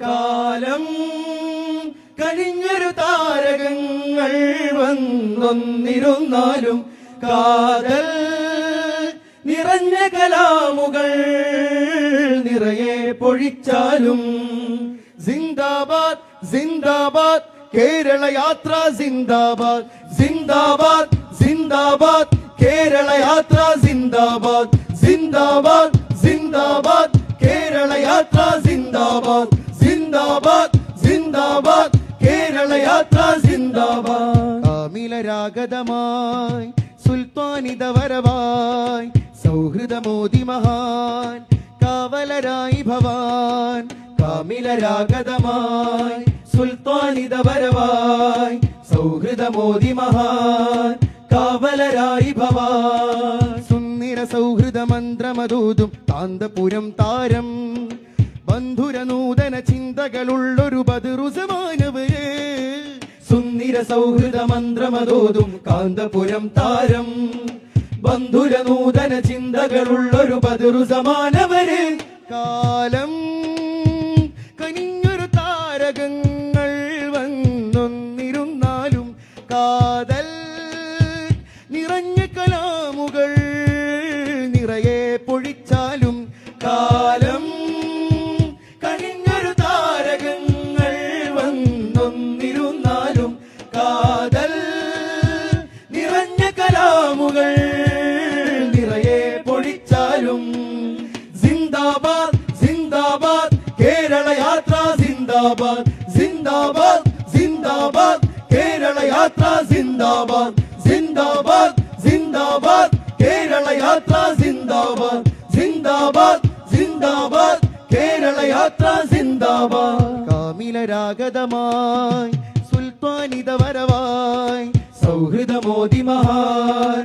കാലം കഴിഞ്ഞൊരു താരകങ്ങൾ വന്നൊന്നിരുന്നാലും കാതൽ നിറഞ്ഞ കലാമുകൾ നിറയെ പൊഴിച്ചാലും സിന്ദാബാദ് സിന്ദാബാദ് കേരള യാത്ര സിന്ദാബാദ് സിന്ദാബാദ് സിന്ദാബാദ് കേരള യാത്ര സിന്ദാബാദ് സിന്ദാബാദ് സിന്ദാബാദ് കേരള യാത്ര സിന്ദാബാദ് സിന്ദാബാദ് സിന്ദാബാദ് കേരള യാത്ര സിന്ദാബാദ് കാമിലരാഗതമായി സുൽത്താനിത വരവായി സൗഹൃദമോദി മഹാൻ കാവലരായി ഭവാൻ കാമിലരാഗതമായി സുൽത്താനിത വരവായി സൗഹൃദമോദി മഹാൻ കാവലരായി ഭവാൻ സുന്ദര സൗഹൃദ മന്ത്രമതൂതും കാന്തപുരം താരം ബന്ധുര നൂതന ചിന്തകളുള്ളൊരു ബദറുസമാനവരെ സുന്ദര സൗഹൃദ മന്ത്രമതൂതും കാന്തപുരം താരം ബന്ധുര നൂതന ചിന്തകളുള്ളൊരു ബദറുസമാനവരെ കാലം കനിഞ്ഞൊരു താരകങ്ങൾ വന്നൊന്നിരുന്നാലും കാതൽ നിറഞ്ഞ കലാമുകൾ നിറയെ പൊഴിച്ചാലും കാലം കഴിഞ്ഞൊരു താരകങ്ങൾ വന്നൊന്നിരുന്നാലും കാതൽ നിറഞ്ഞ കലാമുകൾ നിറയെ പൊഴിച്ചാലും സിന്ദാബാദ് സിന്ദാബാദ് കേരള യാത്ര സിന്ദാബാദ് സിന്ദാബാദ് സിന്ദാബാദ് കേരള യാത്ര സിന്ദാബാദ് സിന്ദാബാദ് സിന്ദാബാദ് കേരള യാത്ര സിന്ദാബാദ് സിന്ദാബാദ് സിന്ദാബാദ് കേരള യാത്ര സിന്ദാബാദ് കാമിലരാഗതമായി സുൽത്താനിത വരവായി സൗഹൃദമോദി മഹാൻ